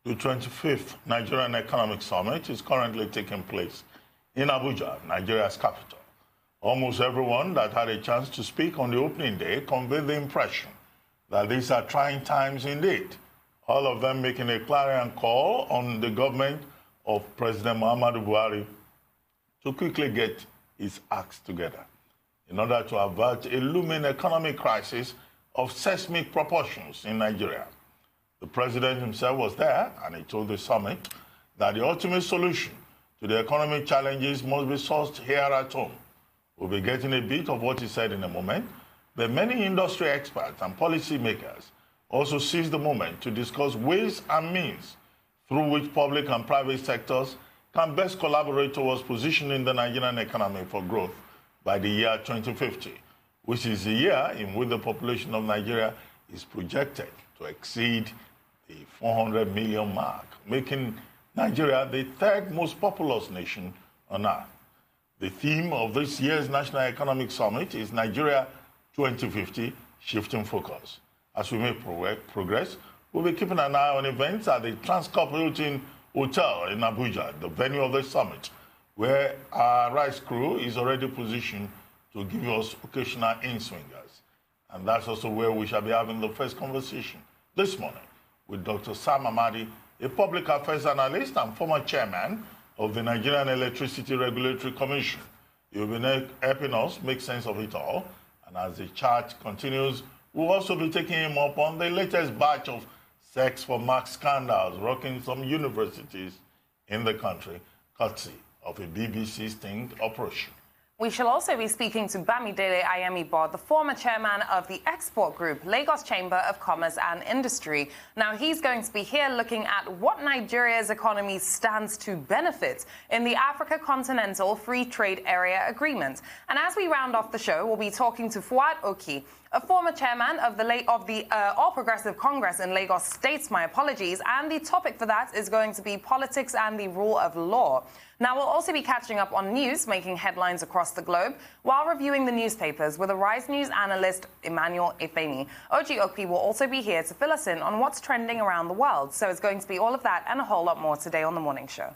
The 25th Nigerian Economic Summit is currently taking place in Abuja, Nigeria's capital. Almost everyone that had a chance to speak on the opening day conveyed the impression that these are trying times indeed, all of them making a clarion call on the government of President Muhammadu Buhari to quickly get its acts together in order to avert a looming economic crisis of seismic proportions in Nigeria. The president himself was there, and he told the summit that the ultimate solution to the economic challenges must be sourced here at home. We'll be getting a bit of what he said in a moment, but many industry experts and policy makers also seized the moment to discuss ways and means through which public and private sectors can best collaborate towards positioning the Nigerian economy for growth by the year 2050, which is the year in which the population of Nigeria is projected to exceed the 400 million mark, making Nigeria the third most populous nation on earth. The theme of this year's National Economic Summit is Nigeria 2050, Shifting Focus. As we make progress, we'll be keeping an eye on events at the Transcorp Hilton Hotel in Abuja, the venue of the summit, where our rice crew is already positioned to give us occasional in-swingers. And that's also where we shall be having the first conversation this morning with Dr. Sam Abati, a public affairs analyst and former chairman of the Nigerian Electricity Regulatory Commission. He will be helping us make sense of it all. And as the chat continues, we'll also be taking him up on the latest batch of sex for marks scandals rocking some universities in the country, courtesy of a BBC sting operation. We shall also be speaking to Bamidele Ayemibo, the former chairman of the export group, Lagos Chamber of Commerce and Industry. Now, he's going to be here looking at what Nigeria's economy stands to benefit in the Africa Continental Free Trade Area Agreement. And as we round off the show, we'll be talking to Fuad Oki, a former chairman of the All Progressive Congress in Lagos State, my apologies, and the topic for that is going to be politics and the rule of law. Now, we'll also be catching up on news making headlines across the globe while reviewing the newspapers with Arise News analyst Emmanuel Efeni. Oji Okpi will also be here to fill us in on what's trending around the world. So it's going to be all of that and a whole lot more today on The Morning Show.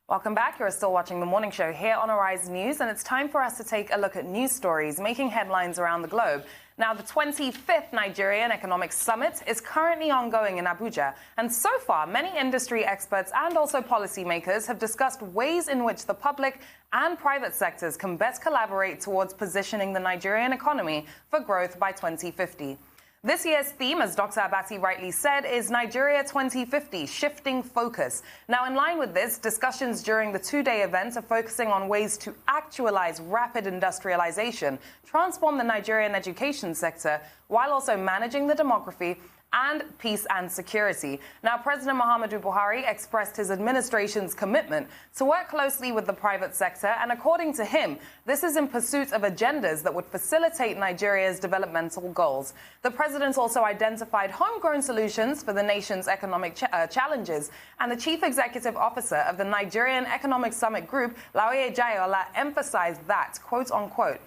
Welcome back. You're still watching The Morning Show here on Arise News, and it's time for us to take a look at news stories making headlines around the globe. Now, the 25th Nigerian Economic Summit is currently ongoing in Abuja, and so far, many industry experts and also policymakers have discussed ways in which the public and private sectors can best collaborate towards positioning the Nigerian economy for growth by 2050. This year's theme, as Dr. Abati rightly said, is Nigeria 2050, Shifting Focus. Now, in line with this, discussions during the two-day event are focusing on ways to actualize rapid industrialization, transform the Nigerian education sector, while also managing the demography and peace and security. Now, President Muhammadu Buhari expressed his administration's commitment to work closely with the private sector, and according to him, this is in pursuit of agendas that would facilitate Nigeria's developmental goals. The president also identified homegrown solutions for the nation's economic challenges, and the chief executive officer of the Nigerian Economic Summit Group, Laila Jayola, emphasized that, quote unquote,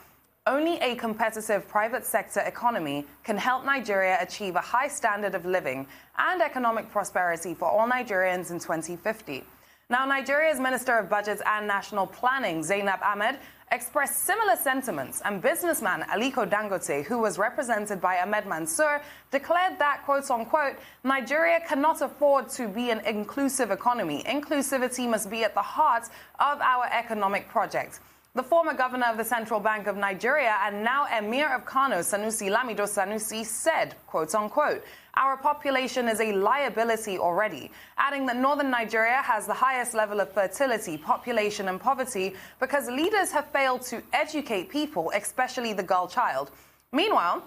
only a competitive private sector economy can help Nigeria achieve a high standard of living and economic prosperity for all Nigerians in 2050. Now, Nigeria's Minister of Budget and National Planning, Zainab Ahmed, expressed similar sentiments, and businessman Aliko Dangote, who was represented by Ahmed Mansour, declared that, quote unquote, Nigeria cannot afford to be an inclusive economy. Inclusivity must be at the heart of our economic project. The former governor of the Central Bank of Nigeria and now Emir of Kano, Sanusi Lamido Sanusi, said, quote unquote, our population is a liability already, adding that northern Nigeria has the highest level of fertility, population and poverty because leaders have failed to educate people, especially the girl child. Meanwhile,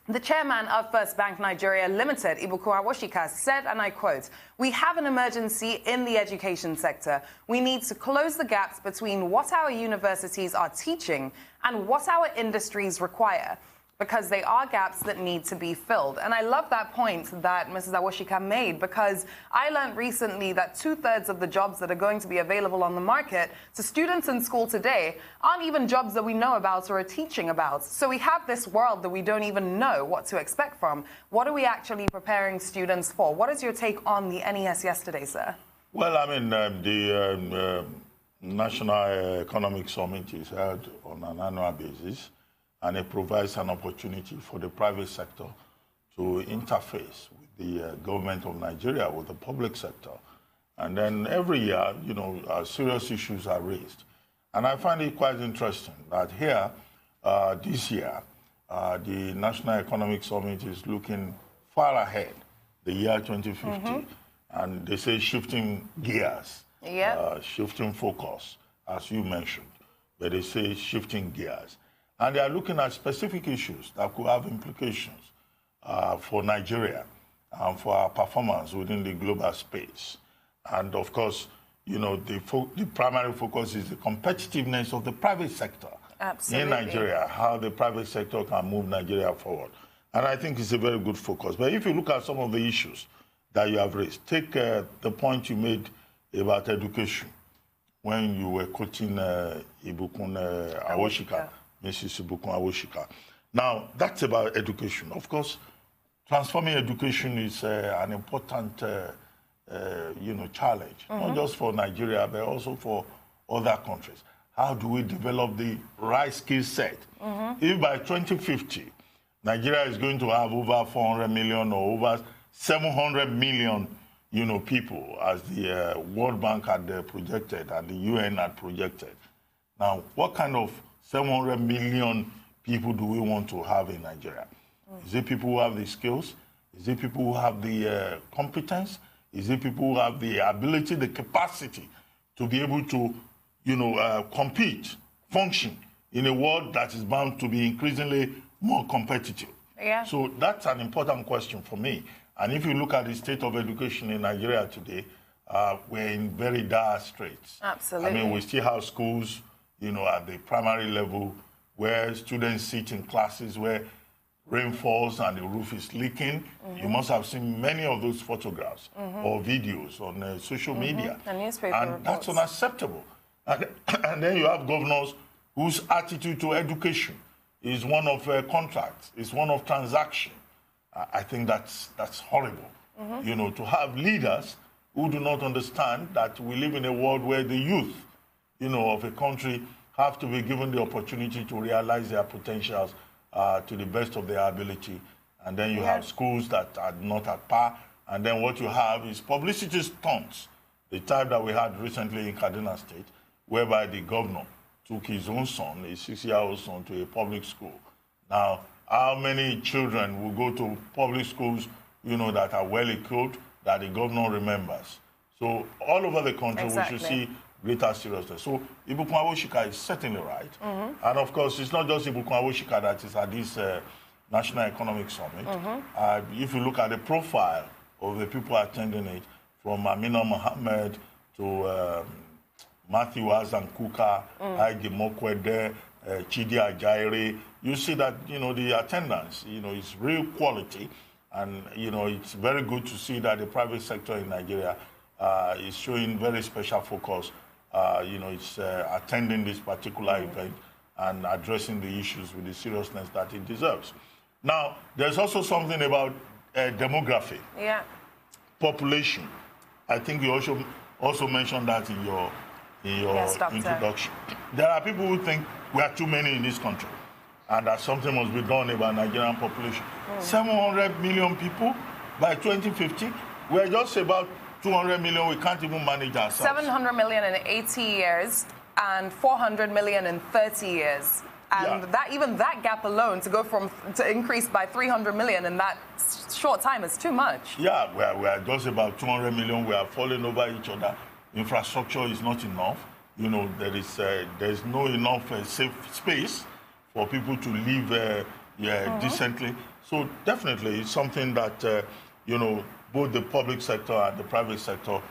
the chairman of First Bank Nigeria Limited, Ibuku Awosika, said, and I quote, we have an emergency in the education sector. We need to close the gaps between what our universities are teaching and what our industries require. because they are gaps that need to be filled. And I love that point that Mrs. Awoshika made, because I learned recently that 2/3 of the jobs that are going to be available on the market to students in school today aren't even jobs that we know about or are teaching about. So we have this world that we don't even know what to expect from. What are we actually preparing students for? What is your take on the NES yesterday, sir? Well, I mean, the National Economic Summit is held on an annual basis, and it provides an opportunity for the private sector to interface with the government of Nigeria, with the public sector. And then every year, serious issues are raised. And I find it quite interesting that here, this year, the National Economic Summit is looking far ahead, the year 2050. And they say shifting gears, shifting focus, as you mentioned. But they say shifting gears. And they are looking at specific issues that could have implications for Nigeria and for our performance within the global space. And of course, the primary focus is the competitiveness of the private sector in Nigeria, how the private sector can move Nigeria forward. And I think it's a very good focus. But if you look at some of the issues that you have raised, take the point you made about education when you were quoting Ibukun Awoshika. Mrs. Ibukun Awoshika. Now, that's about education. Of course, transforming education is an important, challenge, not just for Nigeria, but also for other countries. How do we develop the right skill set? If by 2050, Nigeria is going to have over 400 million or over 700 million, people, as the World Bank had projected and the UN had projected. Now, what kind of 700 million people do we want to have in Nigeria? Is it people who have the skills? Is it people who have the competence? Is it people who have the ability, the capacity to be able to, compete, function in a world that is bound to be increasingly more competitive? Yeah. So that's an important question for me. And if you look at the state of education in Nigeria today, we're in very dire straits. Absolutely. I mean, we still have schools, at the primary level, where students sit in classes where rain falls and the roof is leaking. You must have seen many of those photographs or videos on social media. And newspaper and reports. That's unacceptable. And then you have governors whose attitude to education is one of contracts, is one of transaction. I think that's horrible. To have leaders who do not understand that we live in a world where the youth of a country have to be given the opportunity to realize their potentials to the best of their ability. And then you have schools that are not at par. And then what you have is publicity stunts, the type that we had recently in Kaduna State, whereby the governor took his own son, a 6-year-old son, to a public school. Now, how many children will go to public schools, that are well equipped, that the governor remembers? So all over the country, we should see greater seriousness. So Ibukun Awoshika is certainly right. And of course, it's not just Ibukun Awoshika that is at this National Economic Summit. If you look at the profile of the people attending it, from Amina Mohammed to Matthew Azan Kuka, Aigi Mokwede, Chidi Ajairi, you see that, the attendance, is real quality. And, it's very good to see that the private sector in Nigeria is showing very special focus. It's attending this particular event and addressing the issues with the seriousness that it deserves. Now, there's also something about demography. Yeah. Population. I think you also mentioned that in your introduction. There are people who think we are too many in this country and that something must be done about Nigerian population. 700 million people by 2050. We're just about 200 million. We can't even manage ourselves. 700 million in 80 years and 400 million in 30 years. And that gap alone to increase by 300 million in that short time is too much. Yeah, we are just about 200 million. We are falling over each other. Infrastructure is not enough. There's no enough safe space for people to live decently. So definitely it's something that, both the public sector and the private sector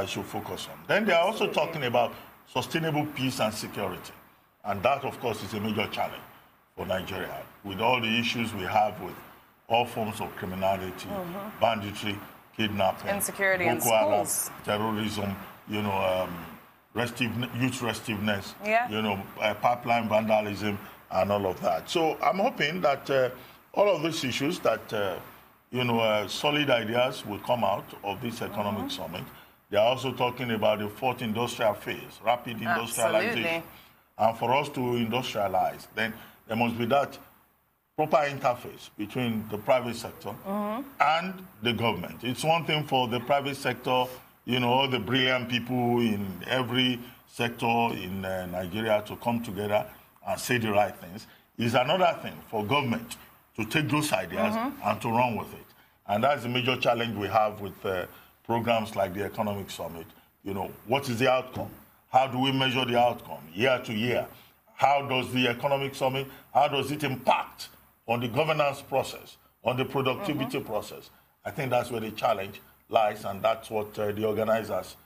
should focus on. Then they are also talking about sustainable peace and security. And that, of course, is a major challenge for Nigeria, with all the issues we have with all forms of criminality, banditry, kidnapping, insecurity in Boko Haram, schools, terrorism, youth restiveness, yeah. Pipeline vandalism, and all of that. So I'm hoping that all of these issues, that solid ideas will come out of this economic summit. They are also talking about the fourth industrial phase, rapid industrialization. Absolutely. And for us to industrialize, then there must be that proper interface between the private sector and the government. It's one thing for the private sector, all the brilliant people in every sector in Nigeria to come together and say the right things. It's another thing for government to take those ideas and to run with it. And that's the major challenge we have with programs like the Economic Summit. What is the outcome? How do we measure the outcome year to year? How does the Economic Summit, how does it impact on the governance process, on the productivity process? I think that's where the challenge lies, and that's what the organizers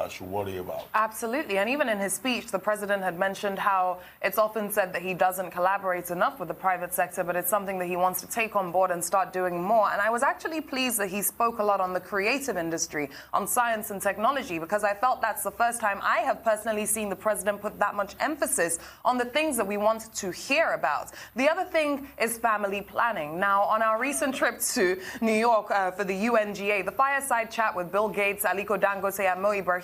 should worry about. Absolutely. And even in his speech, the president had mentioned how it's often said that he doesn't collaborate enough with the private sector, but it's something that he wants to take on board and start doing more. And I was actually pleased that he spoke a lot on the creative industry, on science and technology, because I felt that's the first time I have personally seen the president put that much emphasis on the things that we want to hear about. The other thing is family planning. Now, on our recent trip to New York for the UNGA, the fireside chat with Bill Gates, Aliko Dangote, and Mo Ibrahim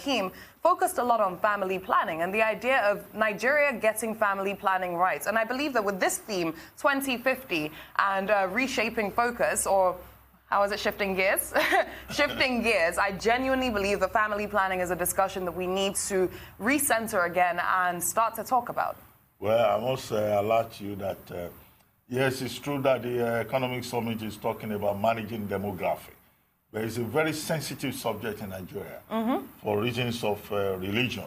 focused a lot on family planning and the idea of Nigeria getting family planning right. And I believe that with this theme, 2050, and reshaping focus, or how is it, shifting gears? Shifting gears, I genuinely believe that family planning is a discussion that we need to recenter again and start to talk about. Well, I must alert you that, yes, it's true that the Economic Summit is talking about managing demography. But it's a very sensitive subject in Nigeria for reasons of religion,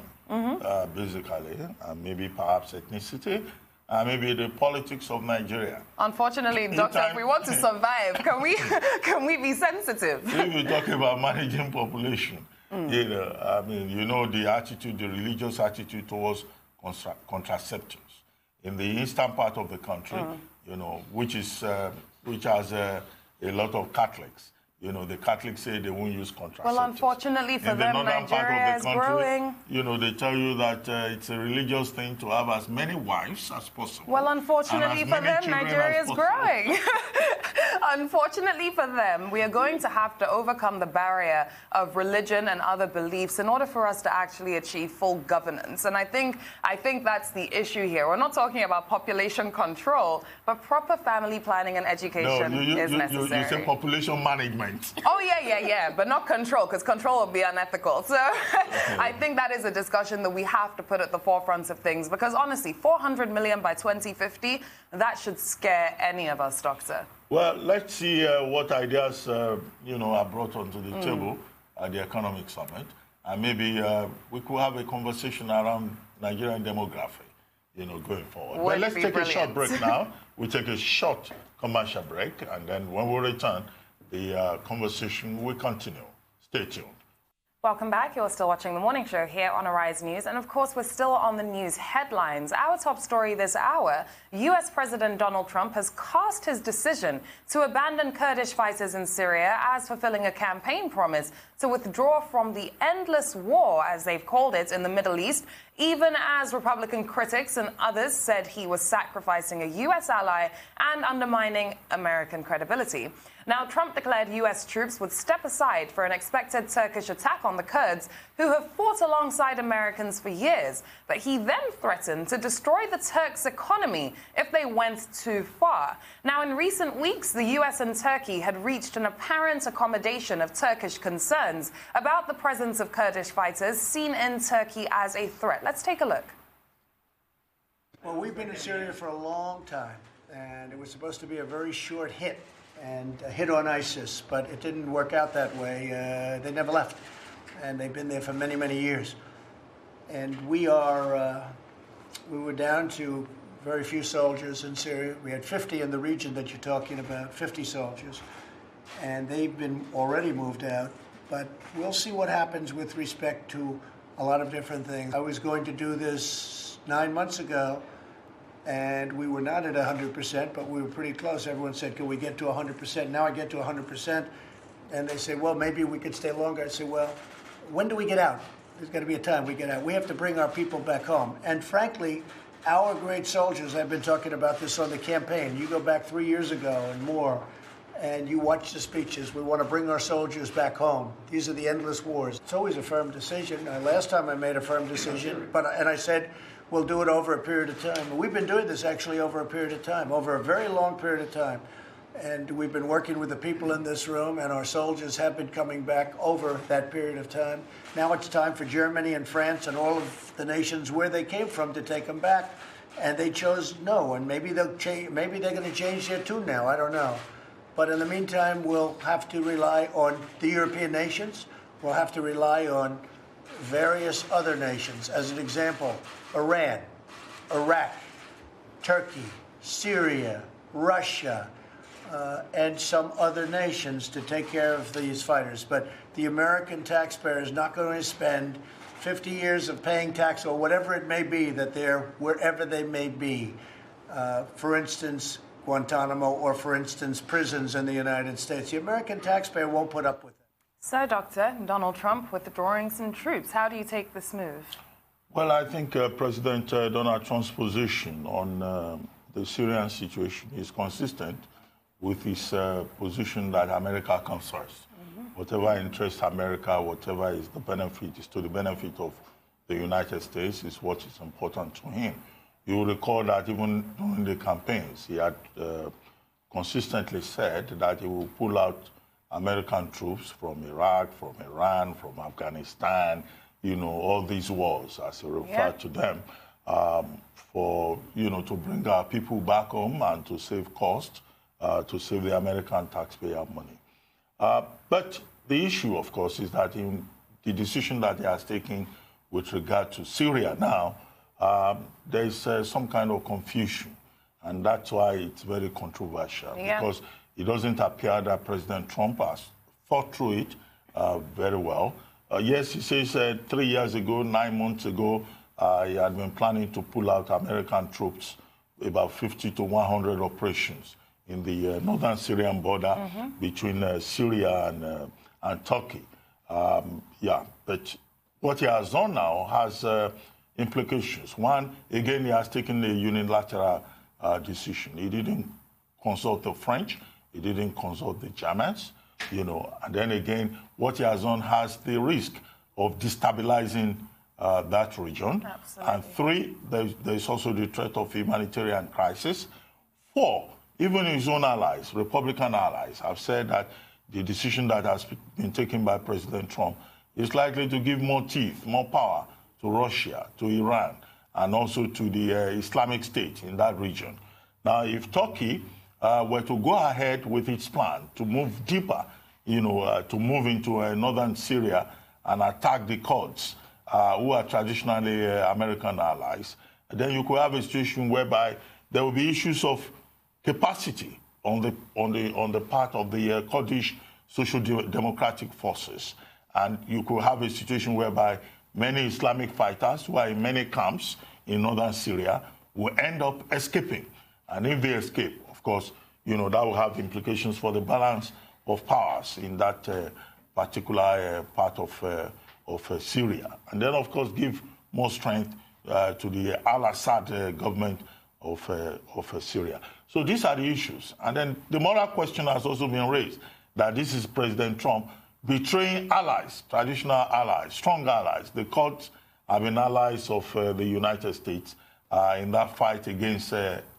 basically, and maybe perhaps ethnicity, and maybe the politics of Nigeria. Unfortunately, Doctor, if we want to survive, can we be sensitive? If you talk about managing population, the attitude, the religious attitude towards contraceptives in the eastern part of the country, which has a lot of Catholics. The Catholics say they won't use contraceptives. Well, unfortunately for them, Nigeria is growing. They tell you that it's a religious thing to have as many wives as possible. Well, unfortunately for them, Nigeria is growing. Unfortunately for them, we are going to have to overcome the barrier of religion and other beliefs in order for us to actually achieve full governance. And I think that's the issue here. We're not talking about population control, but proper family planning and education is necessary. You say population management. Oh, yeah, but not control, because control would be unethical. So I think that is a discussion that we have to put at the forefront of things, because honestly, 400 million by 2050, that should scare any of us, Doctor. Well, let's see what ideas, are brought onto the table at the Economic Summit. And maybe we could have a conversation around Nigerian demography, going forward. But let's take a short break now. We'll take a short commercial break, and then when we return, the conversation will continue. Stay tuned. Welcome back. You're still watching The Morning Show here on Arise News. And of course, we're still on the news headlines. Our top story this hour, U.S. President Donald Trump has cast his decision to abandon Kurdish fighters in Syria as fulfilling a campaign promise to withdraw from the endless war, as they've called it, in the Middle East, even as Republican critics and others said he was sacrificing a U.S. ally and undermining American credibility. Now, Trump declared U.S. troops would step aside for an expected Turkish attack on the Kurds, who have fought alongside Americans for years. But he then threatened to destroy the Turks' economy if they went too far. Now, in recent weeks, the U.S. and Turkey had reached an apparent accommodation of Turkish concerns about the presence of Kurdish fighters seen in Turkey as a threat. Let's take a look. Well, we've been in Syria for a long time, and it was supposed to be a very short hit. And a hit on ISIS, but it didn't work out that way. They never left, and they've been there for many, many years. And we were down to very few soldiers in Syria. We had 50 in the region that you're talking about, 50 soldiers, and they've been already moved out. But we'll see what happens with respect to a lot of different things. I was going to do this 9 months ago, And we were not at 100%, but we were pretty close. Everyone said, can we get to 100%? Now I get to 100%. And they say, well, maybe we could stay longer. I say, well, when do we get out? There's got to be a time we get out. We have to bring our people back home. And frankly, our great soldiers, I've been talking about this on the campaign. You go back 3 years ago and more, and you watch the speeches. We want to bring our soldiers back home. These are the endless wars. It's always a firm decision. Last time I made a firm decision, and I said, we'll do it over a period of time. We've been doing this actually over a period of time, over a very long period of time. And we've been working with the people in this room, and our soldiers have been coming back over that period of time. Now it's time for Germany and France and all of the nations where they came from to take them back. And they chose no, and maybe they'll change. Maybe they're going to change their tune now. I don't know. But in the meantime, we'll have to rely on the European nations. We'll have to rely on various other nations. As an example, Iran, Iraq, Turkey, Syria, Russia, and some other nations to take care of these fighters. But the American taxpayer is not going to spend 50 years of paying tax or whatever it may be that they're wherever they may be. For instance, Guantanamo, or for instance, prisons in the United States. The American taxpayer won't put up with it. So, Doctor, Donald Trump withdrawing some troops. How do you take this move? Well, I think President Donald Trump's position on the Syrian situation is consistent with his position that America comes first. Whatever interests America, whatever is the benefit, is to the benefit of the United States, is what is important to him. You will recall that even during the campaigns, he had consistently said that he will pull out American troops from Iraq, from Iran, from Afghanistan, all these wars, as he referred to them, for, to bring our people back home and to save costs, to save the American taxpayer money. But the issue, of course, is that in the decision that he has taken with regard to Syria now, there is some kind of confusion. And that's why it's very controversial, because it doesn't appear that President Trump has thought through it very well. Yes, he says 3 years ago, 9 months ago, he had been planning to pull out American troops, about 50 to 100 operations in the northern Syrian border between Syria and Turkey. But what he has done now has implications. One, again, he has taken a unilateral decision. He didn't consult the French. He didn't consult the Germans. And then again, what he has done has the risk of destabilizing that region. Absolutely. And three, there's also the threat of humanitarian crisis. Four, even his own allies, Republican allies, have said that the decision that has been taken by President Trump is likely to give more teeth, more power to Russia, to Iran, and also to the Islamic State in that region. Now, if Turkey were to go ahead with its plan to move deeper, to move into northern Syria and attack the Kurds, who are traditionally American allies, then you could have a situation whereby there will be issues of capacity on the part of the Kurdish social democratic forces, and you could have a situation whereby many Islamic fighters who are in many camps in northern Syria will end up escaping, and if they escape, of course, that will have implications for the balance of powers in that particular part of Syria, and then of course give more strength to the al-Assad government of Syria. So these are the issues. And then the moral question has also been raised, that this is President Trump betraying allies, traditional allies, strong allies. The Kurds have been allies of the United States in that fight against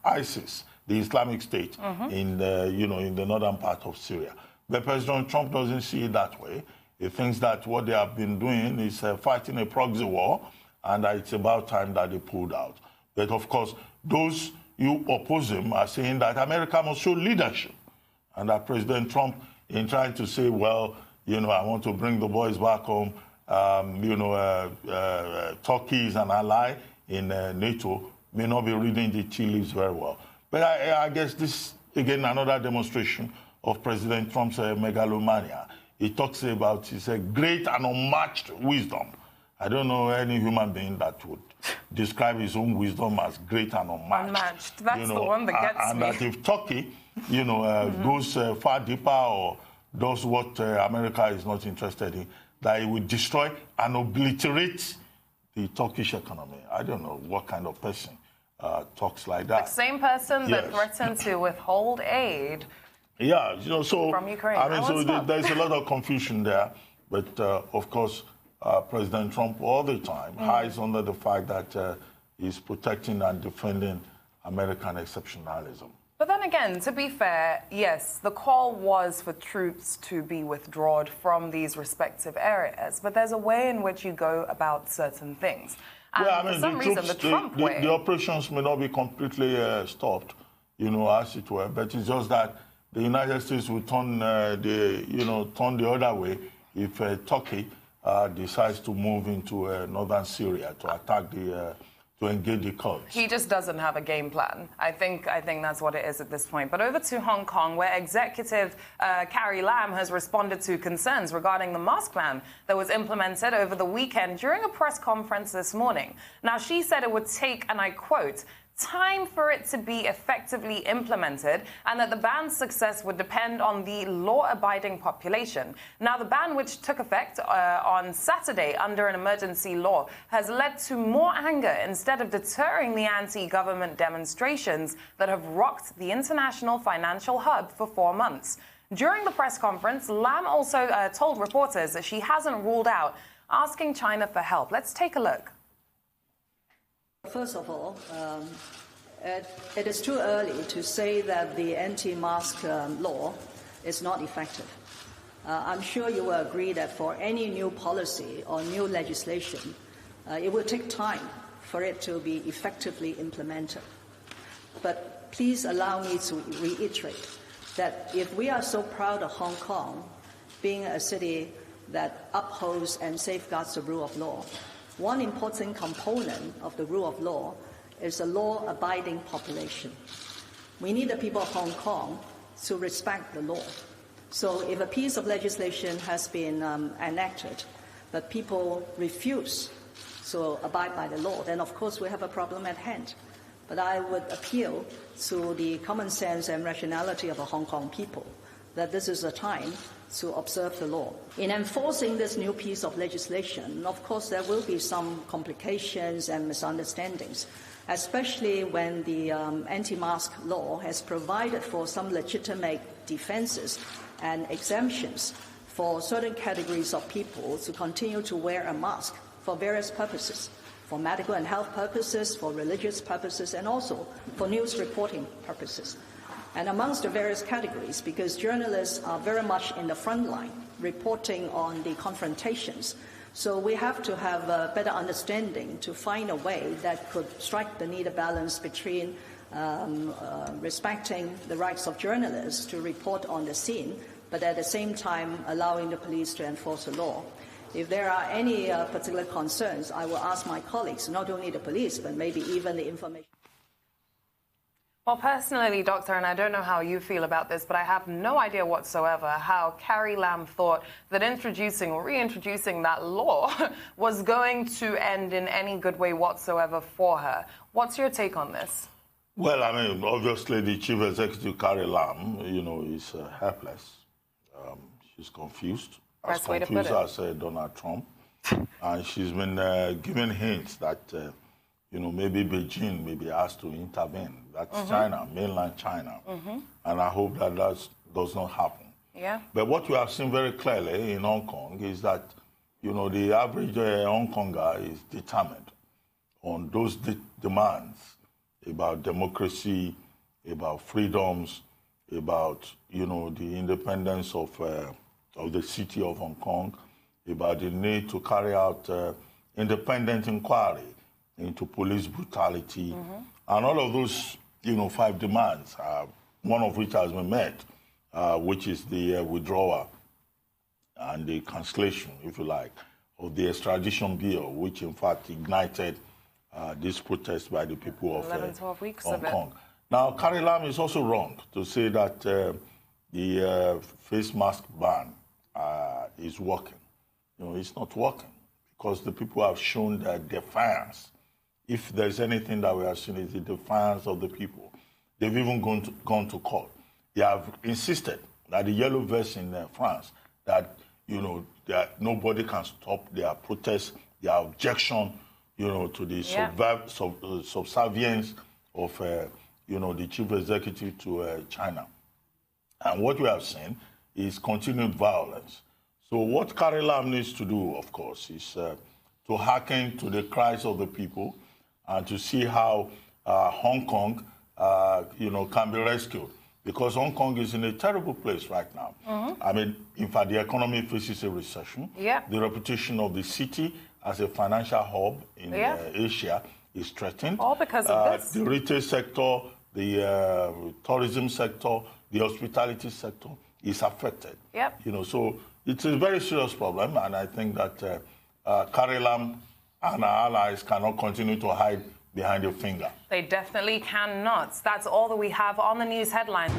ISIS, the Islamic State, in the northern part of Syria. But President Trump doesn't see it that way. He thinks that what they have been doing is fighting a proxy war, and that it's about time that they pulled out. But of course, those who oppose him are saying that America must show leadership, and that President Trump, in trying to say, well, I want to bring the boys back home, Turkey is an ally in NATO, may not be reading the tea leaves very well. But I guess this, again, another demonstration of President Trump's megalomania. He talks about his great and unmatched wisdom. I don't know any human being that would describe his own wisdom as great and unmatched. Unmatched. That's the one that gets and me. that if Turkey, goes far deeper or does what America is not interested in, that it will destroy and obliterate the Turkish economy. I don't know what kind of person talks like that. The same person that threatened to withhold aid. Yeah, so from Ukraine. I mean, there's a lot of confusion there, but of course, President Trump all the time hides under the fact that he's protecting and defending American exceptionalism. But then again, to be fair, yes, the call was for troops to be withdrawn from these respective areas, but there's a way in which you go about certain things. And well, I mean, for some reason, the Trump way... The operations may not be completely stopped, as it were, but it's just that the United States will turn the other way if Turkey decides to move into northern Syria to attack to engage the Kurds. He just doesn't have a game plan. I think that's what it is at this point. But over to Hong Kong, where Executive Carrie Lam has responded to concerns regarding the mask ban that was implemented over the weekend during a press conference this morning. Now, she said it would take, and I quote, time for it to be effectively implemented, and that the ban's success would depend on the law-abiding population. Now, the ban, which took effect on Saturday under an emergency law, has led to more anger instead of deterring the anti-government demonstrations that have rocked the international financial hub for 4 months. During the press conference, Lam also told reporters that she hasn't ruled out asking China for help. Let's take a look. First of all, it is too early to say that the anti-mask law is not effective. I'm sure you will agree that for any new policy or new legislation, it will take time for it to be effectively implemented. But please allow me to reiterate that if we are so proud of Hong Kong being a city that upholds and safeguards the rule of law, one important component of the rule of law is a law-abiding population. We need the people of Hong Kong to respect the law. So if a piece of legislation has been enacted, but people refuse to abide by the law, then of course we have a problem at hand. But I would appeal to the common sense and rationality of the Hong Kong people that this is a time to observe the law. In enforcing this new piece of legislation, of course, there will be some complications and misunderstandings, especially when the anti-mask law has provided for some legitimate defenses and exemptions for certain categories of people to continue to wear a mask for various purposes, for medical and health purposes, for religious purposes, and also for news reporting purposes. And amongst the various categories, because journalists are very much in the front line reporting on the confrontations, so we have to have a better understanding to find a way that could strike the needed balance between respecting the rights of journalists to report on the scene, but at the same time allowing the police to enforce the law. If there are any particular concerns, I will ask my colleagues, not only the police, but maybe even the information. Well, personally, Doctor, and I don't know how you feel about this, but I have no idea whatsoever how Carrie Lam thought that introducing or reintroducing that law was going to end in any good way whatsoever for her. What's your take on this? Well, I mean, obviously the Chief Executive, Carrie Lam, is helpless. She's confused. As confused as Donald Trump. And she's been giving hints that, maybe Beijing may be asked to intervene. That's China, mainland China. And I hope that does not happen. Yeah. But what we have seen very clearly in Hong Kong is that, the average Hong Konger is determined on those demands about democracy, about freedoms, about, the independence of the city of Hong Kong, about the need to carry out independent inquiry into police brutality, and all of those, 5 demands, one of which has been met, which is the withdrawal and the cancellation, if you like, of the extradition bill, which in fact ignited this protest by the people of 12 weeks Hong Kong. Now, Carrie Lam is also wrong to say that the face mask ban is working. It's not working because the people have shown their defiance, if there's anything that we have seen, is the defiance of the people. They've even gone to court. They have insisted that the yellow vests in France, that, you know, that nobody can stop their protest, their objection, you know, to the subservience of, you know, the chief executive to China. And what we have seen is continued violence. So what Carrie Lam needs to do, of course, is to hearken to the cries of the people and to see how Hong Kong, you know, can be rescued. Because Hong Kong is in a terrible place right now. I mean, in fact, the economy faces a recession. The reputation of the city as a financial hub in Asia is threatened. All because of this. The retail sector, the tourism sector, the hospitality sector is affected. You know, so it's a very serious problem, and I think that Carrie Lam and our allies cannot continue to hide behind your finger. They definitely cannot. That's all that we have on the news headline.